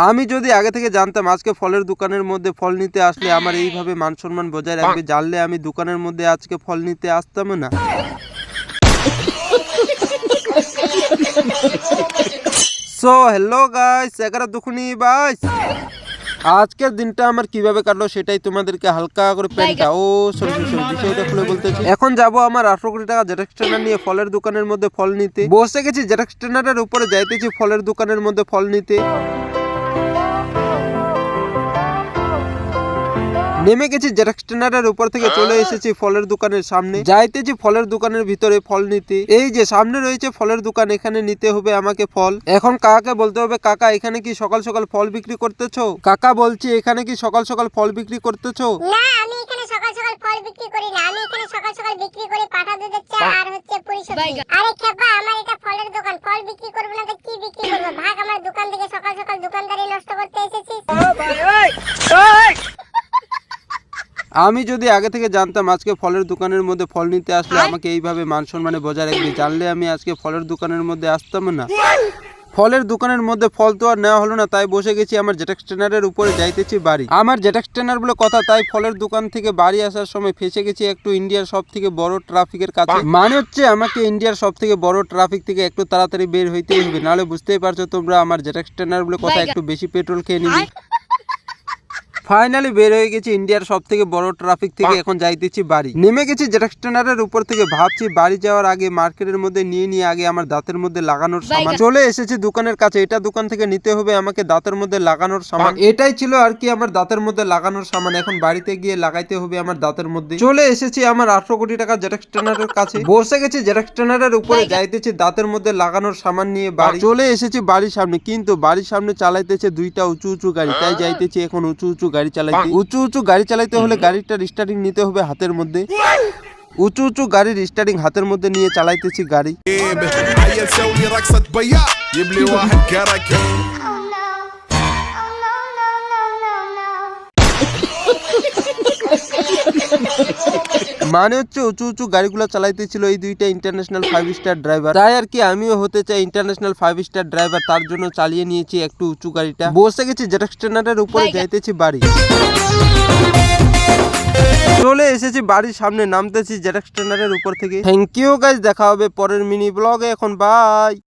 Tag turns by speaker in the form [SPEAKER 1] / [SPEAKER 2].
[SPEAKER 1] আমি যদি আগে থেকে জানতাম আজকে ফলের দোকানের মধ্যে ফল নিতে আসলে আমার এইভাবে মান সম্মান বজায় রাখবে, জানলে আমি দোকানের মধ্যে আজকে ফল নিতে আসতাম না। সো হ্যালো গাইস, এগারো দুখুনি বাইস। আজকের দিনটা আমার কিভাবে কাটলো সেটাই তোমাদেরকে হালকা করে প্যান্টটা বিষয়টা খুলে বলতেছি। এখন যাব আমার 18 কোটি টাকা জেরক্স টেনার নিয়ে ফলের দোকানের মধ্যে ফল নিতে। বসে গেছি জেরক্স টেনারের উপরে, যাইতেছি ফলের দোকানের মধ্যে ফল নিতে। নেমে গেছি জেরক্স টেনারের উপর থেকে, চলে এসেছি ফলের দোকানের সামনে, যাইতেছি ফলের দোকানের ভিতরে ফল নিতে। এই যে সামনে রয়েছে ফলের দোকান, এখানে নিতে হবে আমাকে ফল। এখন কাকাকে বলতে হবে, কাকা এখানে কি সকাল সকাল ফল বিক্রি করতেছো? কাকা বলছি, এখানে কি সকাল সকাল ফল বিক্রি করতেছো?
[SPEAKER 2] না, আমি এখানে সকাল সকাল ফল বিক্রি করি না। আমি এখানে সকাল সকাল বিক্রি করি পাঠা দুধের চা আর হচ্ছে পুরি সবজি। আরে খেপা, আমার এটা ফলের দোকান, ফল বিক্রি করব না তো কি বিক্রি করব? ভাগ আমার দোকান থেকে, সকাল সকাল দোকানদারি নষ্ট করতে এসেছিস।
[SPEAKER 1] আমি যদি আগে থেকে জানতাম আজকে ফলের দোকানের মধ্যে ফল নিতে আসলে আমাকে এইভাবে মান সম্মানে বজায় রাখবে, জানলে আমি আজকে ফলের দোকানের মধ্যে আসতাম না। ফলের দোকানের মধ্যে ফল তো আর নেওয়া হলো না, তাই বসে গেছি আমার জেরক্স টেনারের উপরে, যাইতেছি বাড়ি। আমার জেরক্স টেনার বলে কথা, তাই ফলের দোকান থেকে বাড়ি আসার সময় ফেসে গেছি একটু ইন্ডিয়ার সব থেকে বড় ট্রাফিকের কাছে। মানে হচ্ছে আমাকে ইন্ডিয়ার সব থেকে বড় ট্রাফিক থেকে একটু তাড়াতাড়ি বের হইতেই হবে, নাহলে বুঝতেই পারছো তোমরা আমার জেরক্স টেনার বলে কথা একটু বেশি পেট্রোল খেয়ে নিবি। ফাইনালি বের হয়ে গেছি ইন্ডিয়ার সব থেকে বড় ট্রাফিক থেকে, এখন যাইতেছি বাড়ি। নেমে গেছি জেরক্স টেনারের উপর থেকে, ভাবছি বাড়ি যাওয়ার আগে মার্কেটের মধ্যে নিয়ে আগে আমার দাঁতের মধ্যে লাগানোর সামান। চলে এসেছি দোকানের কাছে, এটা দোকান থেকে নিতে হবে আমাকে দাঁতের মধ্যে লাগানোর সামান। এটাই ছিল আর কি আমার দাঁতের মধ্যে লাগানোর সামান, এখন বাড়িতে গিয়ে লাগাইতে হবে আমার দাঁতের মধ্যে। চলে এসেছি আমার 18 কোটি টাকা জেরক্স টেনারের কাছে, বসে গেছি জেরক্স টেনারের উপরে, যাইতেছি দাঁতের মধ্যে লাগানোর সামান নিয়ে বাড়ি। চলে এসেছি বাড়ির সামনে, কিন্তু বাড়ির সামনে চালাইতেছে দুইটা উঁচু গাড়ি, তাই যাইতেছি এখন উঁচু গাড়ি চালাইতে। উঁচু গাড়ি চালাইতে হলে গাড়িটার স্টার্টিং নিতে হবে হাতের মধ্যে। উঁচু গাড়ির স্টার্টিং হাতের মধ্যে নিয়ে চালাইতেছি গাড়ি। মানে হচ্ছে উঁচু গাড়িগুলো চালাইতেছিল এই দুইটা ইন্টারন্যাশনাল 5 স্টার ড্রাইভার, তাই আর কি আমিও হতে চাই ইন্টারন্যাশনাল 5 স্টার ড্রাইভার, তার জন্য চালিয়ে নিয়েছি একটু উঁচু গাড়িটা। বসে গেছি জেরক্স টেনারের উপরে, যাইতেছি বাড়ি। চলে এসেছি বাড়ির সামনে, নামতেছি জেরক্স টেনারের উপর থেকে। থ্যাংক ইউ গাইস, দেখা হবে পরের মিনি ব্লগে, এখন বাই।